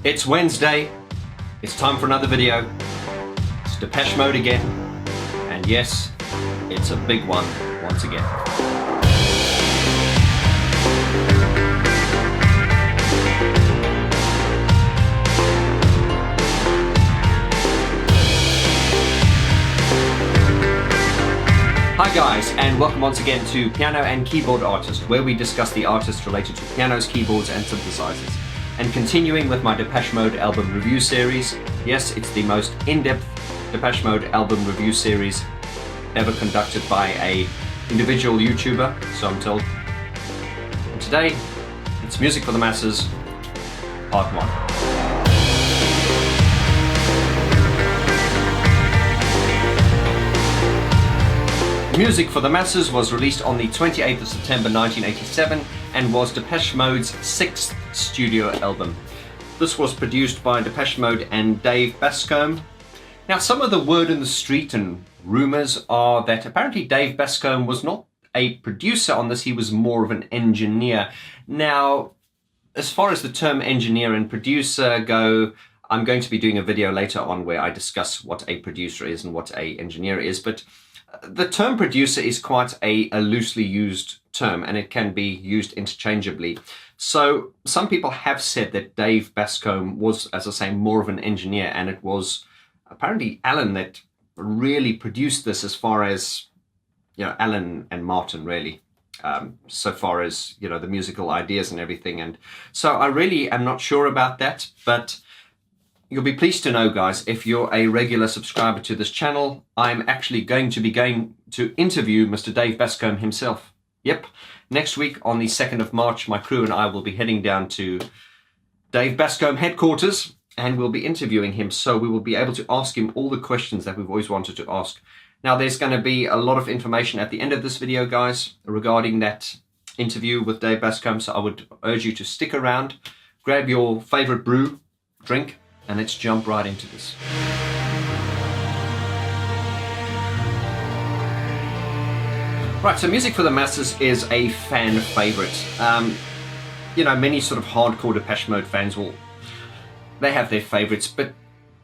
It's Wednesday, it's time for another video. It's Depeche Mode again, and yes, it's a big one once again. Hi guys, and welcome once again to Piano and Keyboard Artist, where we discuss the artists related to pianos, keyboards and synthesizers. And continuing with my Depeche Mode album review series, yes, it's the most in-depth Depeche Mode album review series ever conducted by an individual YouTuber, so I'm told. And today, it's Music for the Masses, Part 1. Music for the Masses was released on the 28th of September 1987 and was Depeche Mode's 6th studio album. This was produced by Depeche Mode and Dave BASCOMBE. Now, some of the word in the street and rumors are that apparently Dave BASCOMBE was not a producer on this, he was more of an engineer. Now, as far as the term engineer and producer go, I'm going to be doing a video later on where I discuss what a producer is and what an engineer is, but the term producer is quite a loosely used term, and it can be used interchangeably. So some people have said that Dave BASCOMBE was, as I say, more of an engineer, and it was apparently Alan that really produced this, as far as, you know, Alan and Martin really, so far as, you know, the musical ideas and everything. And so I really am not sure about that, but you'll be pleased to know, guys, if you're a regular subscriber to this channel, I'm actually going to interview Mr. Dave BASCOMBE himself. Yep, next week on the 2nd of March, my crew and I will be heading down to Dave BASCOMBE headquarters, and we'll be interviewing him, so we will be able to ask him all the questions that we've always wanted to ask. Now, there's going to be a lot of information at the end of this video, guys, regarding that interview with Dave BASCOMBE, so I would urge you to stick around, grab your favorite brew, drink, and let's jump right into this. Right, so Music for the Masses is a fan favorite. You know, many sort of hardcore Depeche Mode fans they have their favorites, but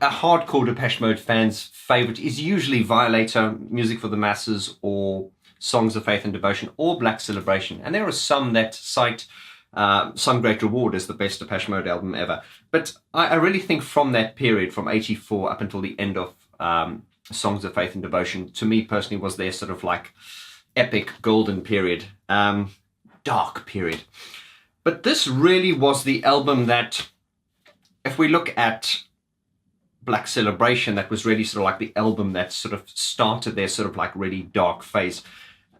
a hardcore Depeche Mode fan's favorite is usually Violator, Music for the Masses, or Songs of Faith and Devotion, or Black Celebration. And there are some that cite Some Great Reward as the best Depeche Mode album ever. But I really think from that period, from 84 up until the end of Songs of Faith and Devotion, to me personally was their sort of like epic golden period, dark period. But this really was the album that, if we look at Black Celebration, that was really sort of like the album that sort of started their sort of like really dark phase.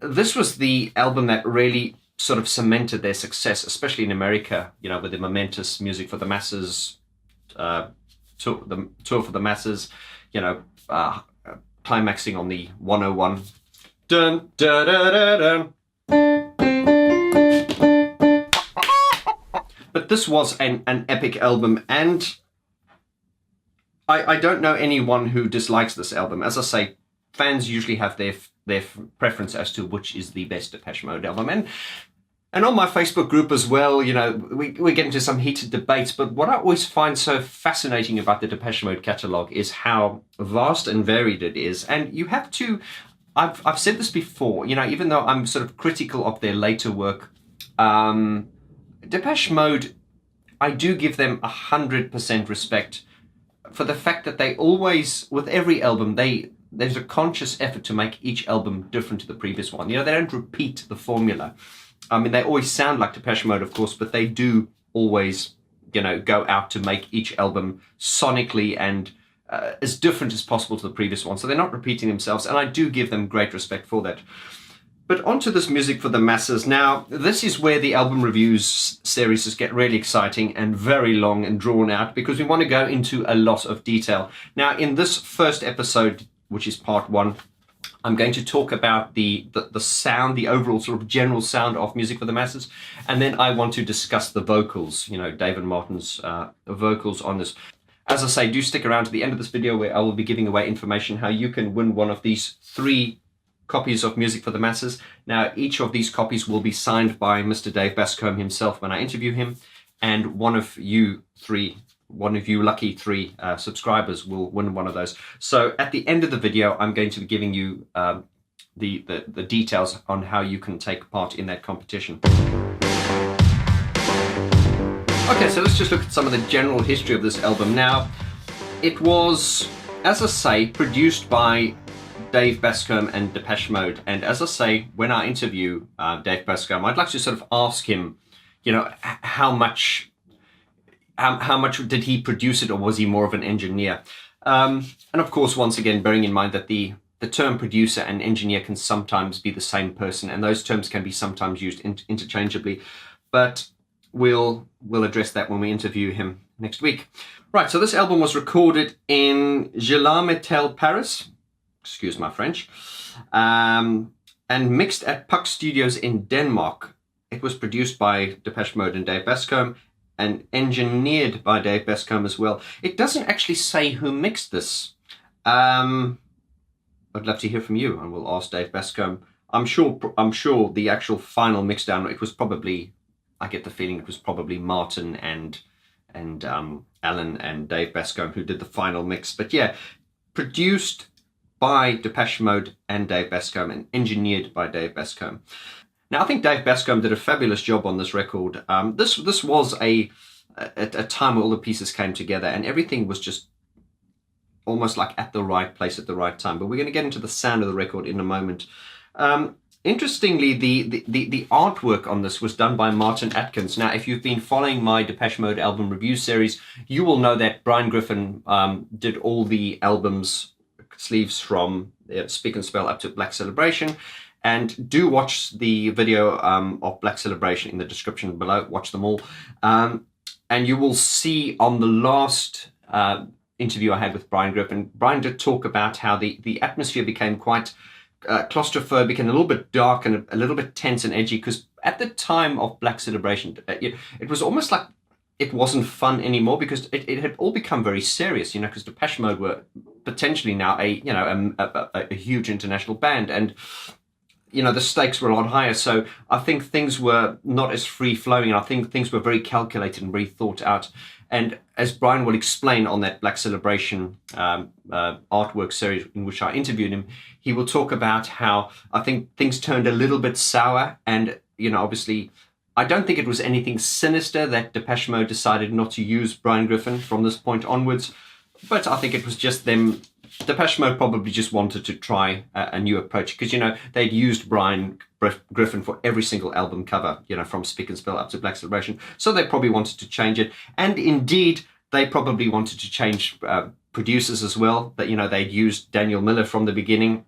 This was the album that really sort of cemented their success, especially in America, you know, with the momentous Music for the Masses, tour for the Masses, you know, climaxing on the 101. Dun, dun, dun, dun, dun. But this was an epic album, and I don't know anyone who dislikes this album. As I say, fans usually have their preference as to which is the best Depeche Mode album. And on my Facebook group as well, you know, we get into some heated debates, but what I always find so fascinating about the Depeche Mode catalogue is how vast and varied it is. And you have to, I've said this before, you know, even though I'm sort of critical of their later work, Depeche Mode, I do give them 100% respect for the fact that they always, with every album, there's a conscious effort to make each album different to the previous one. You know, they don't repeat the formula. I mean, they always sound like Depeche Mode, of course, but they do always, you know, go out to make each album sonically and as different as possible to the previous one. So they're not repeating themselves, and I do give them great respect for that. But onto this Music for the Masses. Now, this is where the album reviews series just get really exciting and very long and drawn out, because we want to go into a lot of detail. Now, in this first episode, which is part 1, I'm going to talk about the sound, the overall sort of general sound of Music for the Masses, and then I want to discuss the vocals, you know, Dave and Martin's vocals on this. As I say, do stick around to the end of this video where I will be giving away information how you can win one of these 3 copies of Music for the Masses. Now, each of these copies will be signed by Mr. Dave BASCOMBE himself when I interview him, and one of you 3 one of you lucky 3 subscribers will win one of those. So at the end of the video, I'm going to be giving you the details on how you can take part in that competition. Okay, so let's just look at some of the general history of this album. Now, it was, as I say, produced by Dave Bascombe and Depeche Mode. And as I say, when I interview Dave Bascombe, I'd like to sort of ask him, you know, how much did he produce it, or was he more of an engineer? And of course, once again, bearing in mind that the term producer and engineer can sometimes be the same person, and those terms can be sometimes used interchangeably. But we'll address that when we interview him next week. Right, so this album was recorded in Gela-Metel, Paris, excuse my French, and mixed at Puck Studios in Denmark. It was produced by Depeche Mode and Dave Bascombe, and engineered by Dave Bascombe as well. It doesn't actually say who mixed this. I'd love to hear from you, and we'll ask Dave Bascombe. I'm sure the actual final mixdown, it was probably, I get the feeling it was probably Martin and Alan and Dave Bascombe who did the final mix. But yeah, produced by Depeche Mode and Dave Bascombe and engineered by Dave Bascombe. Now, I think Dave Bascombe did a fabulous job on this record. This was a time where all the pieces came together and everything was just almost like at the right place at the right time. But we're going to get into the sound of the record in a moment. Interestingly, the artwork on this was done by Martin Atkins. Now, if you've been following my Depeche Mode album review series, you will know that Brian Griffin did all the album's sleeves from Speak and Spell up to Black Celebration. And do watch the video of Black Celebration in the description below. Watch them all. And you will see on the last interview I had with Brian Griffin, Brian did talk about how the atmosphere became quite claustrophobic and a little bit dark and a little bit tense and edgy, because at the time of Black Celebration, it was almost like it wasn't fun anymore, because it had all become very serious, you know, because Depeche Mode were potentially now a huge international band, and you know, the stakes were a lot higher. So I think things were not as free flowing, and I think things were very calculated and very thought out. And as Brian will explain on that Black Celebration artwork series in which I interviewed him, he will talk about how I think things turned a little bit sour. And, you know, obviously, I don't think it was anything sinister that Depeche Mode decided not to use Brian Griffin from this point onwards. But I think it was just them. Depeche Mode probably just wanted to try a new approach, because, you know, they'd used Brian Griffin for every single album cover, you know, from Speak and Spell up to Black Celebration. So they probably wanted to change it. And indeed, they probably wanted to change producers as well. That, you know, they'd used Daniel Miller from the beginning.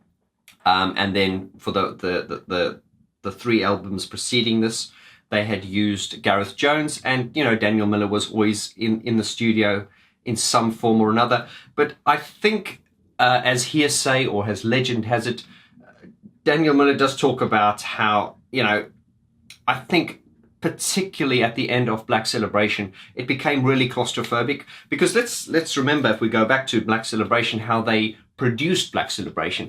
And then for the 3 albums preceding this, they had used Gareth Jones. And, you know, Daniel Miller was always in the studio in some form or another. But I think, as hearsay or as legend has it, Daniel Miller does talk about how, you know, I think particularly at the end of Black Celebration, it became really claustrophobic, because let's remember, if we go back to Black Celebration, how they produced Black Celebration.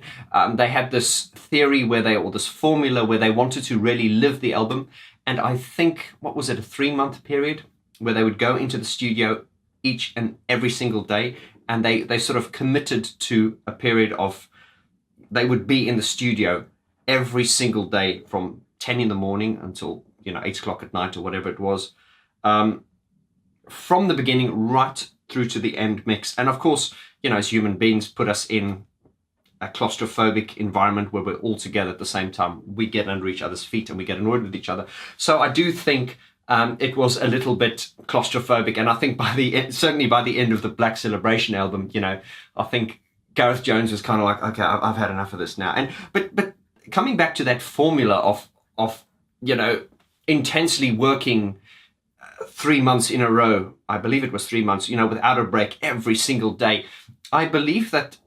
They had this theory or this formula where they wanted to really live the album. And I think, what was it, a 3-month period where they would go into the studio each and every single day, and they sort of committed to a period of, they would be in the studio every single day from 10 in the morning until, you know, 8 o'clock at night or whatever it was, from the beginning right through to the end mix. And of course, you know, as human beings, put us in a claustrophobic environment where we're all together at the same time. We get under each other's feet and we get annoyed with each other. So I do think it was a little bit claustrophobic, and I think certainly by the end of the Black Celebration album, you know, I think Gareth Jones was kind of like, okay, I've had enough of this now. And but coming back to that formula of you know, intensely working 3 months in a row, I believe it was 3 months, you know, without a break every single day, I believe that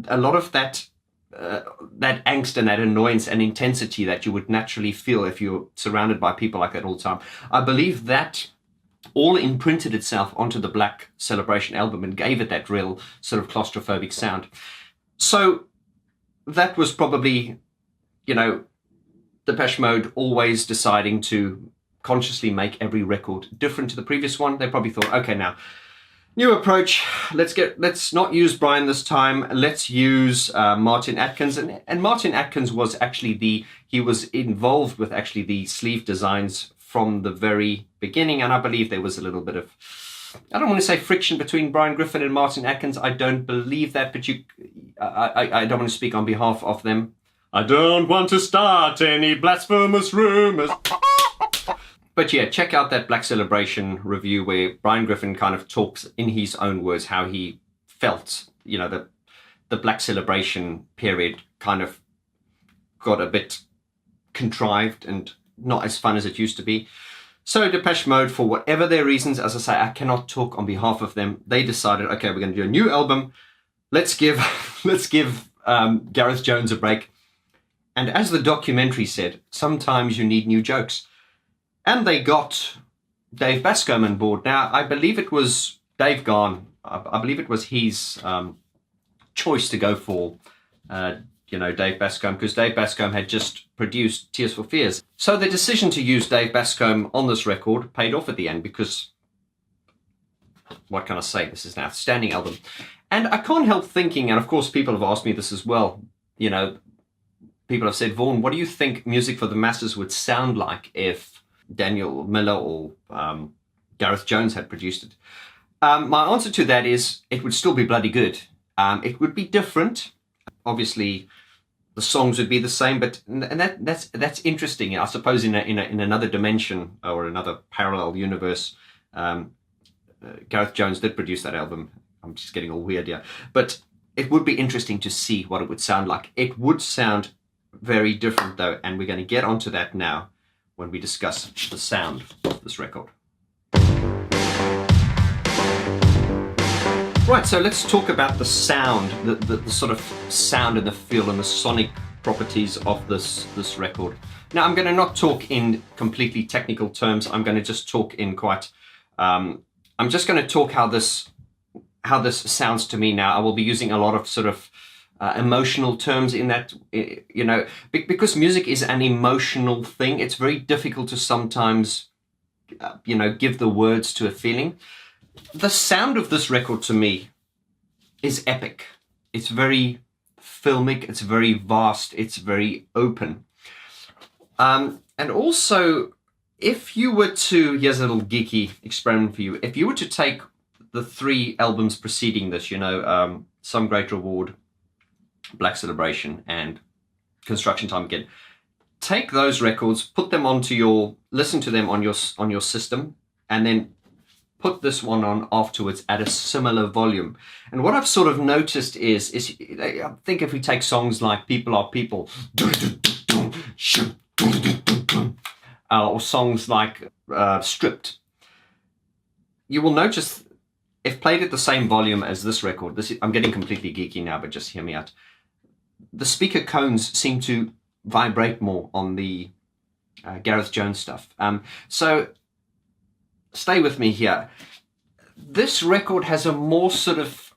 a lot of that angst and that annoyance and intensity that you would naturally feel if you're surrounded by people like that all the time, I believe that all imprinted itself onto the Black Celebration album and gave it that real sort of claustrophobic sound. So that was probably, you know, Depeche Mode always deciding to consciously make every record different to the previous one. They probably thought, okay, now New approach. Let's not use Brian this time. Let's use Martin Atkins. And Martin Atkins was actually he was involved with actually the sleeve designs from the very beginning. And I believe there was a little bit of, I don't want to say friction between Brian Griffin and Martin Atkins. I don't believe that, but I don't want to speak on behalf of them. I don't want to start any blasphemous rumors. But yeah, check out that Black Celebration review where Brian Griffin kind of talks in his own words how he felt, you know, the Black Celebration period kind of got a bit contrived and not as fun as it used to be. So Depeche Mode, for whatever their reasons, as I say, I cannot talk on behalf of them. They decided, okay, we're going to do a new album. Let's give Gareth Jones a break. And as the documentary said, sometimes you need new jokes. And they got Dave Bascombe on board. Now, I believe it was Dave Vaughn. I believe it was his choice to go for, Dave Bascombe, because Dave Bascombe had just produced Tears for Fears. So the decision to use Dave Bascombe on this record paid off at the end because, what can I say, this is an outstanding album. And I can't help thinking, and of course people have asked me this as well, you know, people have said, Vaughn, what do you think Music for the Masses would sound like if Daniel Miller or Gareth Jones had produced it? My answer to that is it would still be bloody good. It would be different. Obviously, the songs would be the same, but that's interesting. I suppose in another dimension or another parallel universe, Gareth Jones did produce that album. I'm just getting all weird here, but it would be interesting to see what it would sound like. It would sound very different though, and we're going to get onto that now when we discuss the sound of this record. Right, so let's talk about the sound, the sort of sound and the feel and the sonic properties of this record. Now, I'm going to not talk in completely technical terms. I'm going to just talk in quite, I'm just going to talk how this sounds to me now. I will be using a lot of sort of emotional terms in that, you know, because music is an emotional thing. It's very difficult to sometimes, give the words to a feeling. The sound of this record to me is epic. It's very filmic. It's very vast. It's very open. And also, if you were to, here's a little geeky experiment for you. If you were to take the 3 albums preceding this, Some Great Reward, Black Celebration, and Construction Time Again, take those records, put them listen to them on your system, and then put this one on afterwards at a similar volume. And what I've sort of noticed is I think if we take songs like People Are People, or songs like Stripped, you will notice if played at the same volume as this record, I'm getting completely geeky now, but just hear me out. The speaker cones seem to vibrate more on the Gareth Jones stuff. So stay with me here. This record has a more sort of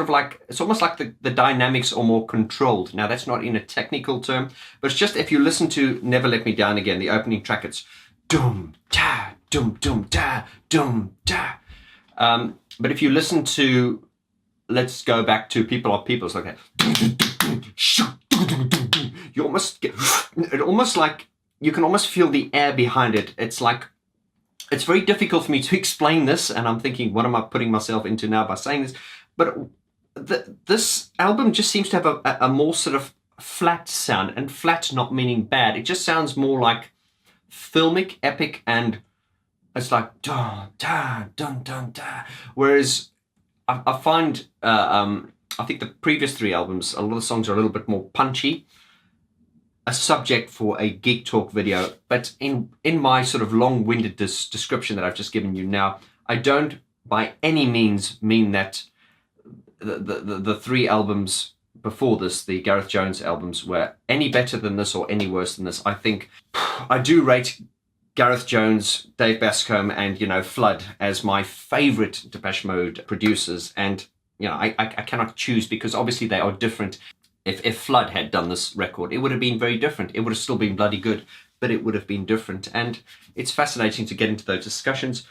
like, it's almost like the dynamics are more controlled. Now, that's not in a technical term, but it's just if you listen to Never Let Me Down Again, the opening track, it's dum da dum dum da dum da. But if you listen to, let's go back to People Are People, it's like that. You almost get, you can almost feel the air behind it. It's like, it's very difficult for me to explain this, and I'm thinking, what am I putting myself into now by saying this? But this album just seems to have a more sort of flat sound, and flat not meaning bad. It just sounds more like filmic, epic, and it's like dun dun dun dun dun. Whereas I find I think the previous 3 albums, a lot of the songs are a little bit more punchy, a subject for a Geek Talk video. But in my sort of long-winded description that I've just given you now, I don't by any means mean that the 3 albums before this, the Gareth Jones albums, were any better than this or any worse than this. I think I do rate Gareth Jones, Dave Bascombe, and, Flood as my favorite Depeche Mode producers. And, I cannot choose because obviously they are different. If Flood had done this record, it would have been very different. It would have still been bloody good, but it would have been different. And it's fascinating to get into those discussions.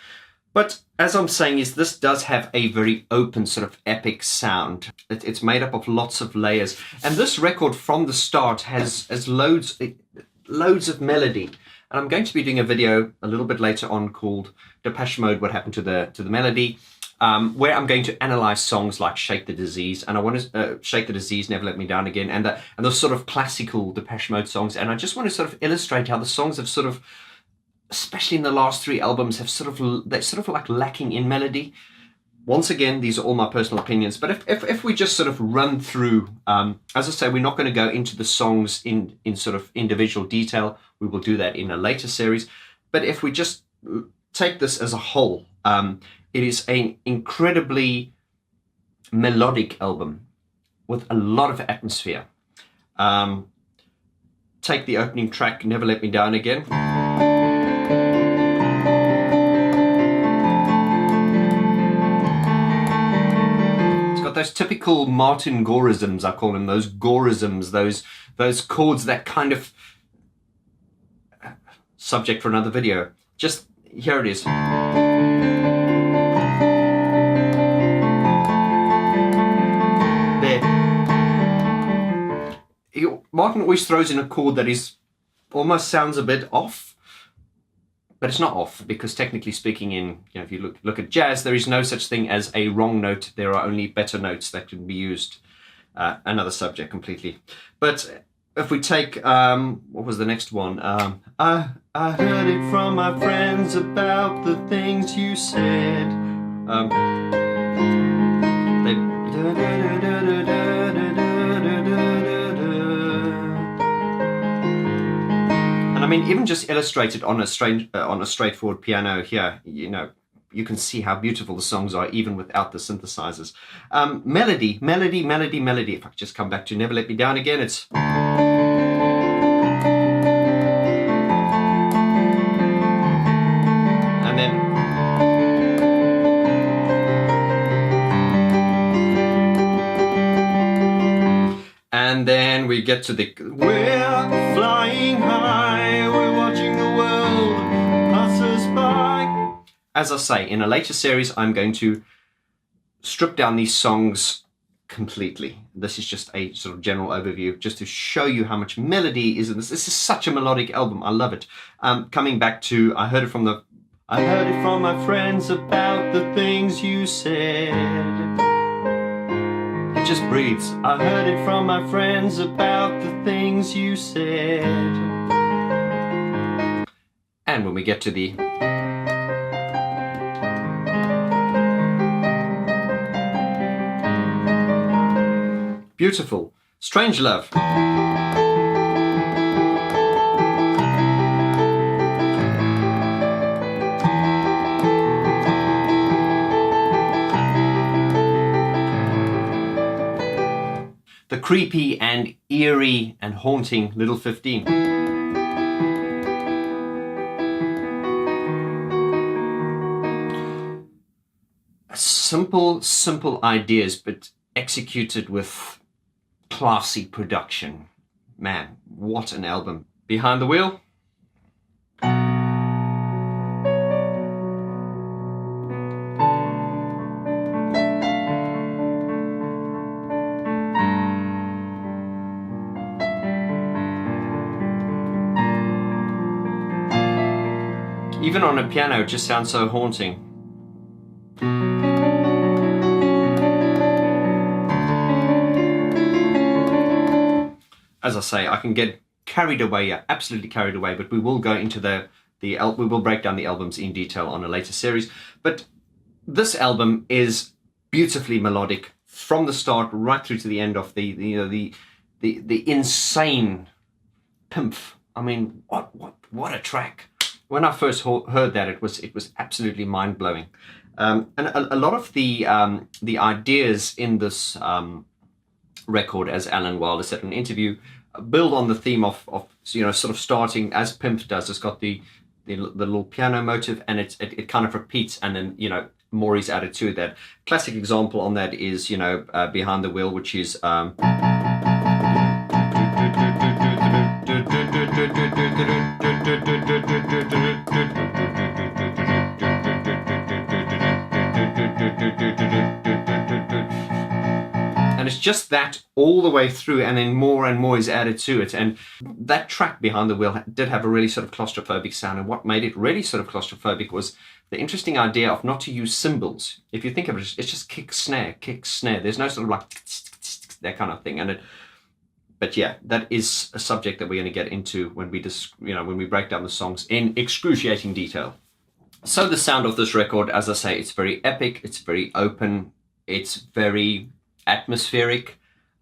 But as I'm saying, is this does have a very open sort of epic sound. It's made up of lots of layers, and this record from the start has loads of melody. And I'm going to be doing a video a little bit later on called Depeche Mode, What Happened to the Melody, where I'm going to analyze songs like Shake the Disease, and I want to Shake the Disease, Never Let Me Down Again, and those sort of classical Depeche Mode songs. And I just want to sort of illustrate how the songs have sort of, especially in the last 3 albums, they're sort of like lacking in melody. Once again, these are all my personal opinions, but if we just sort of run through, as I say, we're not going to go into the songs in sort of individual detail. We will do that in a later series. But if we just take this as a whole, it is an incredibly melodic album with a lot of atmosphere. Take the opening track, Never Let Me Down Again. Those typical Martin Gorisms, I call them, those Gorisms, those chords that kind of, subject for another video. Just, here it is. There. Martin always throws in a chord that is, almost sounds a bit off. But it's not off, because technically speaking, if you look at jazz, there is no such thing as a wrong note. There are only better notes that can be used. Another subject completely. But if we take, what was the next one? I heard it from my friends about the things you said. I mean, even just illustrated on a straightforward piano here, you can see how beautiful the songs are even without the synthesizers. Melody. If I could just come back to Never Let Me Down Again, it's... And then... And then we get to the... We're flying high, we're watching the world pass us by. As I say, in a later series, I'm going to strip down these songs completely. This is just a sort of general overview, just to show you how much melody is in this. This is such a melodic album. I love it. Coming back to, I heard it from my friends about the things you said. It just breathes. I heard it from my friends about the things you said. And when we get to the... Beautiful. Strange Love. The creepy and eerie and haunting Little 15. Simple ideas, but executed with classy production. Man, what an album. Behind the Wheel. Even on a piano, it just sounds so haunting. As I say, I can get carried away, absolutely carried away, but we will go into we will break down the albums in detail on a later series. But this album is beautifully melodic from the start right through to the end of the insane Pimpf. I mean, what a track! When I first heard that, it was absolutely mind blowing, and a lot of the ideas in this record, as Alan Wilder said in an interview, build on the theme of sort of starting as Pimpf does. It's got the little piano motive, and it kind of repeats, and then more is added to that. Classic example on that is Behind the Wheel, which is just that all the way through, and then more and more is added to it. And that track, Behind the Wheel, did have a really sort of claustrophobic sound, and what made it really sort of claustrophobic was the interesting idea of not to use cymbals. If you think of it, it's just kick, snare, kick, snare. There's no sort of like that kind of thing. But yeah, that is a subject that we're going to get into when we when we break down the songs in excruciating detail. So the sound of this record, as I say, it's very epic, it's very open, it's very atmospheric,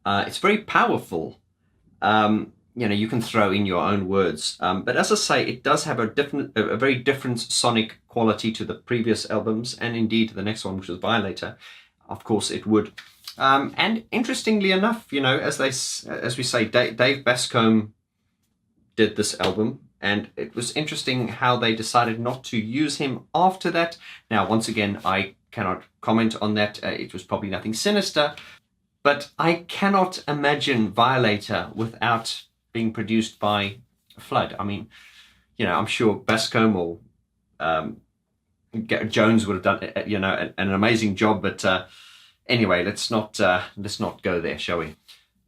it's very powerful. You can throw in your own words, but as I say, it does have a very different sonic quality to the previous albums, and indeed the next one, which was Violator. Of course it would. And interestingly enough, as we say, Dave Bascombe did this album, and it was interesting how they decided not to use him after that. Now, once again, I cannot comment on that. It was probably nothing sinister, but I cannot imagine Violator without being produced by Flood. I mean, I'm sure Bascombe or Jones would have done, an amazing job, but anyway, let's not go there, shall we?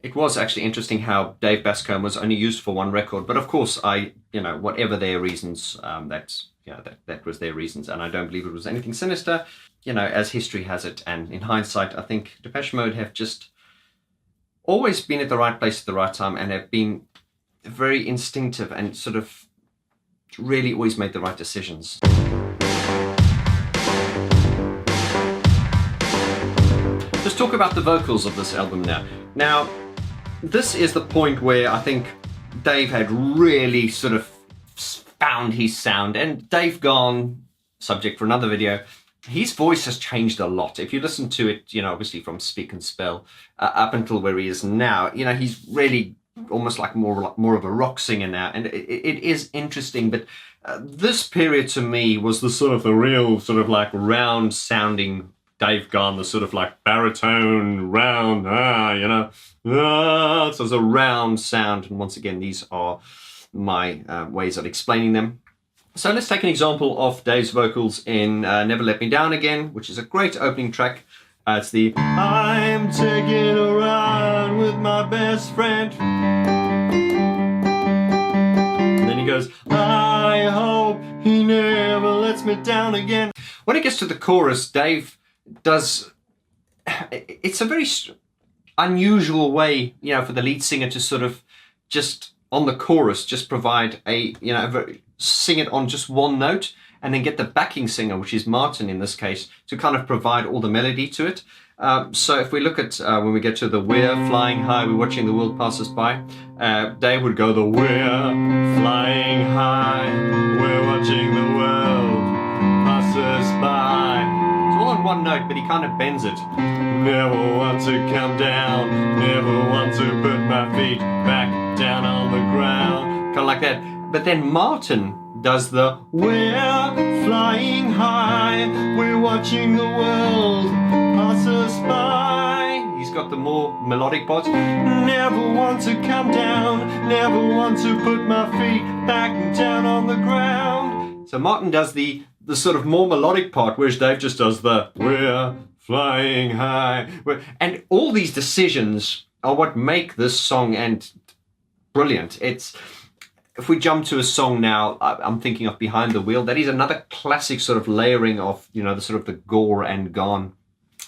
It was actually interesting how Dave Bascombe was only used for one record, but of course, whatever their reasons, that was their reasons, and I don't believe it was anything sinister, as history has it. And in hindsight, I think Depeche Mode have just always been at the right place at the right time, and have been very instinctive and sort of really always made the right decisions. Let's talk about the vocals of this album now. Now, this is the point where I think Dave had really sort of found his sound, and Dave Gone, subject for another video, his voice has changed a lot. If you listen to it, obviously from Speak and Spell up until where he is now, he's really almost like more of a rock singer now, and it is interesting. But this period to me was the real sort of like round sounding Dave Gone, the sort of like baritone round, so it's a round sound. And once again, these are my ways of explaining them. So let's take an example of Dave's vocals in Never Let Me Down Again, which is a great opening track. It's the I'm taking a ride with my best friend. And then he goes, I hope he never lets me down again. When it gets to the chorus, Dave does, it's a very unusual way, for the lead singer to sort of just on the chorus just provide sing it on just one note, and then get the backing singer, which is Martin in this case, to kind of provide all the melody to it. So if we look at when we get to the we're flying high, we're watching the world pass us by, Dave would go the we're flying high, we're watching the world pass us by. On one note, but he kind of bends it. Never want to come down, never want to put my feet back down on the ground. Kind of like that. But then Martin does the we're flying high, we're watching the world pass us by. He's got the more melodic parts. Never want to come down, never want to put my feet back down on the ground. So Martin does the sort of more melodic part, whereas Dave just does the we're flying high. And all these decisions are what make this song and brilliant. If we jump to a song now, I'm thinking of Behind the Wheel. That is another classic sort of layering of, the sort of the Gore and Gone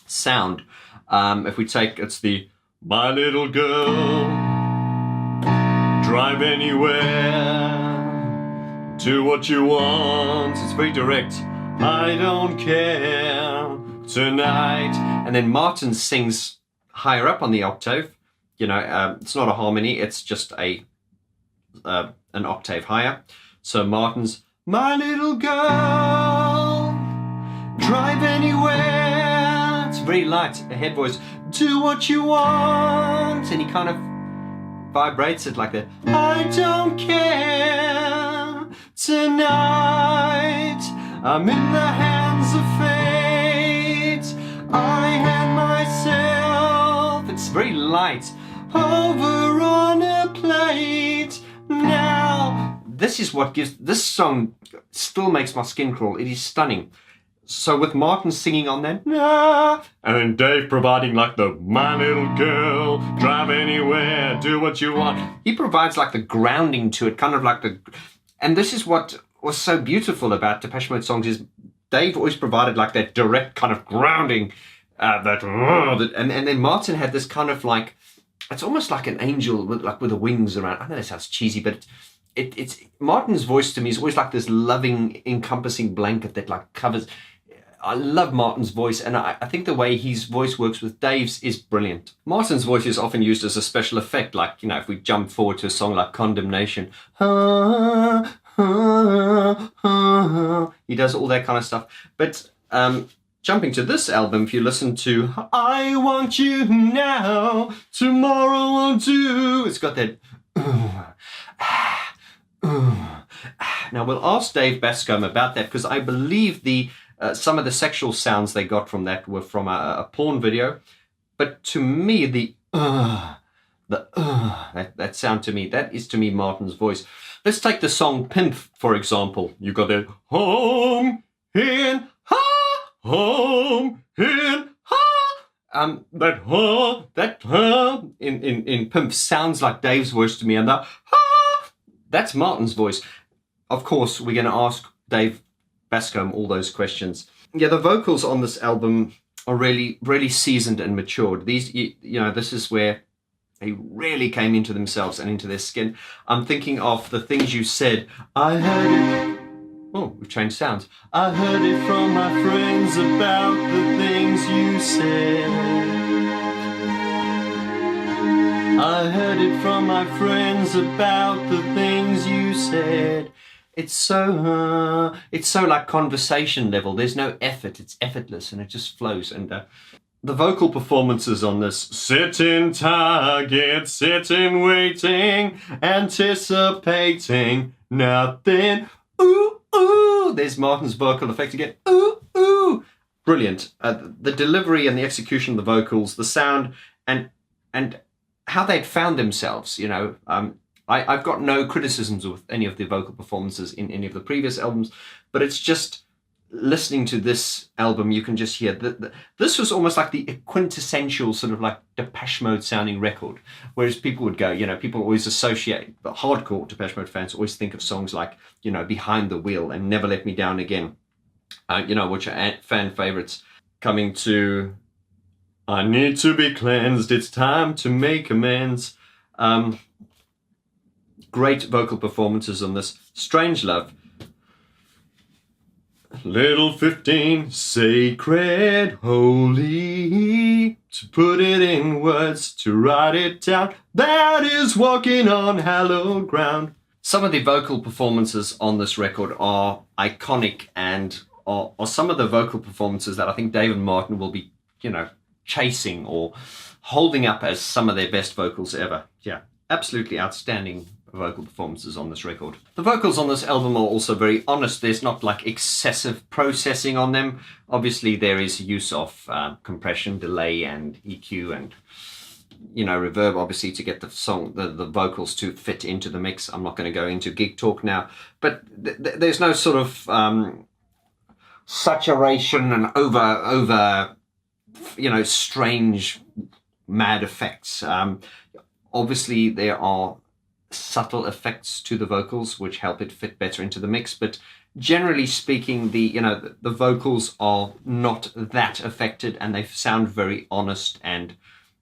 sound. If we take, it's the My Little Girl, drive anywhere, do what you want. It's very direct. I don't care tonight. And then Martin sings higher up on the octave. It's not a harmony. It's just an octave higher. So Martin's My Little Girl, drive anywhere. It's very light. A head voice. Do what you want. And he kind of vibrates it like that. I don't care. Tonight, I'm in the hands of fate. I hand myself, it's very light, over on a plate. Now, this is what gives, this song still makes my skin crawl. It is stunning. So with Martin singing on that, nah, and then Dave providing like the my little girl, drive anywhere, do what you want. He provides like the grounding to it, kind of like the, and this is what was so beautiful about Depeche Mode songs is Dave always provided like that direct kind of grounding, and then Martin had this kind of like, it's almost like an angel with the wings around. I know that sounds cheesy, but it's Martin's voice to me is always like this loving, encompassing blanket that like covers. I love Martin's voice, and I think the way his voice works with Dave's is brilliant. Martin's voice is often used as a special effect, like, you know, if we jump forward to a song like Condemnation, he does all that kind of stuff. But jumping to this album, if you listen to I Want You Now, Tomorrow Won't Do, it's got that now we'll ask Dave BASCOMBE about that, because I believe some of the sexual sounds they got from that were from a porn video. But to me, that sound to me, that is to me Martin's voice. Let's take the song Pimp, for example. You got that home in that in Pimp sounds like Dave's voice to me, and that's Martin's voice. Of course, we're going to ask Dave BASCOMBE all those questions. Yeah, the vocals on this album are really, really seasoned and matured. These, you know, this is where they really came into themselves and into their skin. I'm thinking of The Things You Said. I heard it. Oh, we've changed sounds. I heard it from my friends about the things you said. I heard it from my friends about the things you said. It's so like conversation level. There's no effort. It's effortless and it just flows. And the vocal performances on this, sitting target, sitting waiting, anticipating nothing. Ooh, ooh. There's Martin's vocal effect again. Ooh, ooh. Brilliant. The delivery and the execution of the vocals, the sound, and how they'd found themselves, you know. I've got no criticisms with any of the vocal performances in any of the previous albums, but it's just listening to this album, you can just hear that this was almost like the quintessential sort of like Depeche Mode sounding record. Whereas people would go, you know, people always associate, the hardcore Depeche Mode fans always think of songs like, you know, Behind the Wheel and Never Let Me Down Again, you know, which are fan favorites. Coming to I Need to Be Cleansed, It's Time to Make Amends. Great vocal performances on this. Strange Love. Little 15, sacred, holy, to put it in words, to write it down, that is walking on hallowed ground. Some of the vocal performances on this record are iconic and are some of the vocal performances that I think Dave and Martin will be, you know, chasing or holding up as some of their best vocals ever. Yeah, absolutely outstanding vocal performances on this record. The vocals on this album are also very honest. There's not like excessive processing on them. Obviously there is use of compression, delay and EQ and, you know, reverb obviously to get the song, the vocals to fit into the mix. I'm not going to go into gig talk now, but there's no sort of saturation and over you know, strange mad effects. Obviously there are subtle effects to the vocals which help it fit better into the mix, but generally speaking, the vocals are not that affected and they sound very honest and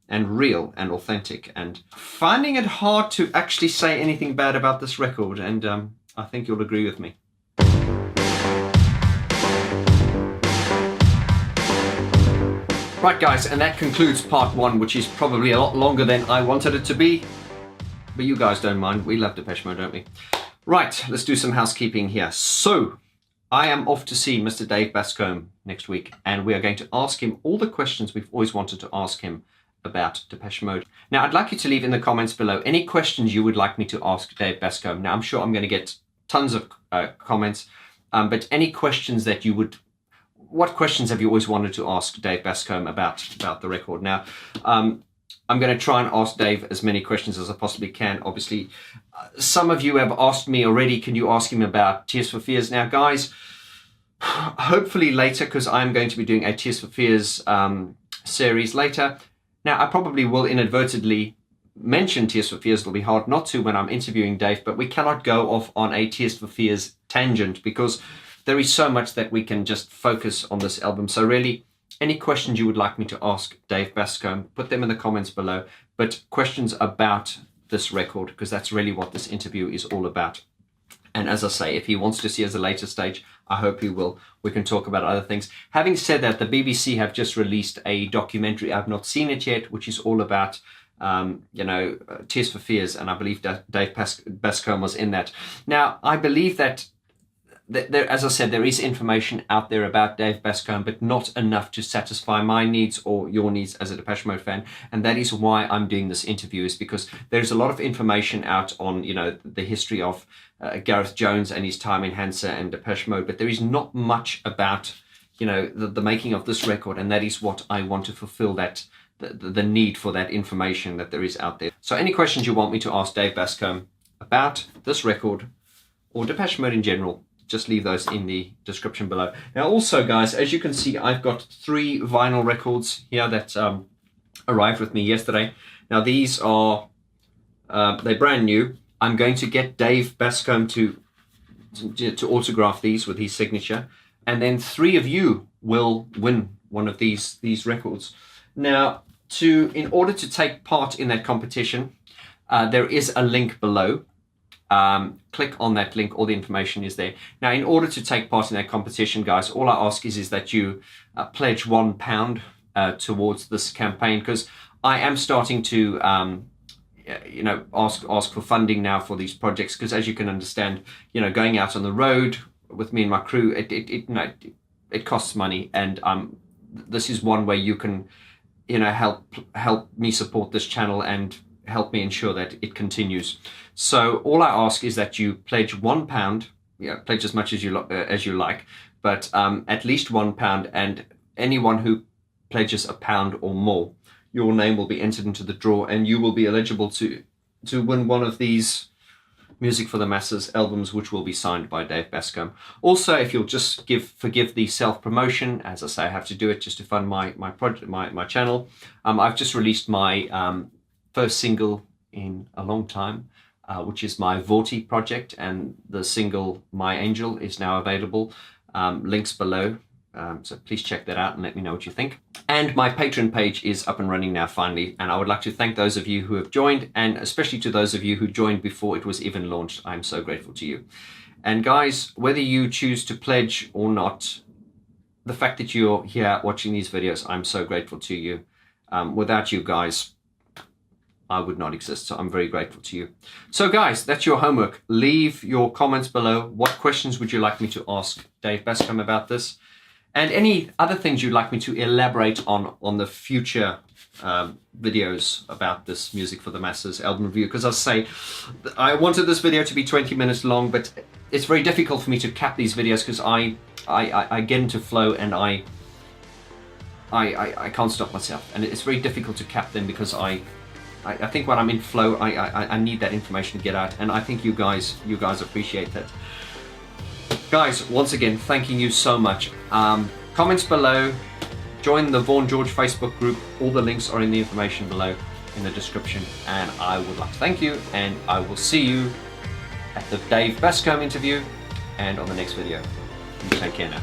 real and authentic, and finding it hard to actually say anything bad about this record, and I think you'll agree with me. Right guys, and that concludes part one, which is probably a lot longer than I wanted it to be. But you guys don't mind. We love Depeche Mode, don't we? Right, let's do some housekeeping here. So, I am off to see Mr. Dave BASCOMBE next week, and we are going to ask him all the questions we've always wanted to ask him about Depeche Mode. Now, I'd like you to leave in the comments below any questions you would like me to ask Dave BASCOMBE. Now, I'm sure I'm going to get tons of comments, but any questions that you would... What questions have you always wanted to ask Dave BASCOMBE about the record? Now, I'm going to try and ask Dave as many questions as I possibly can. Obviously, some of you have asked me already, can you ask him about Tears for Fears? Now, guys, hopefully later, because I'm going to be doing a Tears for Fears series later. Now, I probably will inadvertently mention Tears for Fears. It'll be hard not to when I'm interviewing Dave, but we cannot go off on a Tears for Fears tangent because there is so much that we can just focus on this album. So really, any questions you would like me to ask Dave Bascombe, put them in the comments below, but questions about this record, because that's really what this interview is all about. And as I say, if he wants to see us at a later stage, I hope he will. We can talk about other things. Having said that, the BBC have just released a documentary. I've not seen it yet, which is all about, Tears for Fears. And I believe that Dave Bascombe was in that. Now, I believe that there, as I said, there is information out there about Dave Bascombe, but not enough to satisfy my needs or your needs as a Depeche Mode fan. And that is why I'm doing this interview, is because there's a lot of information out on, the history of Gareth Jones and his time in Hansa and Depeche Mode, but there is not much about, the making of this record. And that is what I want to fulfill, that the need for that information that there is out there. So any questions you want me to ask Dave Bascombe about this record or Depeche Mode in general, just leave those in the description below. Now also, guys, as you can see, I've got 3 vinyl records here that arrived with me yesterday. Now these are, they're brand new. I'm going to get Dave Bascombe to autograph these with his signature. And then 3 of you will win one of these records. Now, in order to take part in that competition, there is a link below. Click on that link, all the information is there. Now, in order to take part in that competition, guys, all I ask is that you pledge £1 towards this campaign, because I am starting to ask for funding now for these projects, because as you can understand, going out on the road with me and my crew, it costs money, and this is one way you can help me support this channel and help me ensure that it continues. So all I ask is that you pledge £1. Pledge as much as you like, but at least £1, and anyone who pledges £1 or more, your name will be entered into the draw, and you will be eligible to win one of these Music for the Masses albums, which will be signed by Dave Bascombe. Also, if you'll just forgive the self-promotion, as I say, I have to do it just to fund my project, my channel. I've just released my first single in a long time, which is my Vaughn project, and the single My Angel is now available. Links below, so please check that out and let me know what you think. And my Patreon page is up and running now finally, and I would like to thank those of you who have joined, and especially to those of you who joined before it was even launched. I'm so grateful to you. And guys, whether you choose to pledge or not, the fact that you're here watching these videos, I'm so grateful to you. Without you guys, I would not exist, so I'm very grateful to you. So guys, that's your homework. Leave your comments below. What questions would you like me to ask Dave Bascombe about this? And any other things you'd like me to elaborate on the future videos about this Music for the Masses album review? Because as I say, I wanted this video to be 20 minutes long, but it's very difficult for me to cap these videos because I get into flow and I can't stop myself. And it's very difficult to cap them because I think when I'm in flow, I need that information to get out, and I think you guys appreciate that. Guys, once again, thanking you so much. Comments below, join the Vaughn George Facebook group. All the links are in the information below in the description, and I would like to thank you, and I will see you at the Dave Bascombe interview and on the next video. You take care now.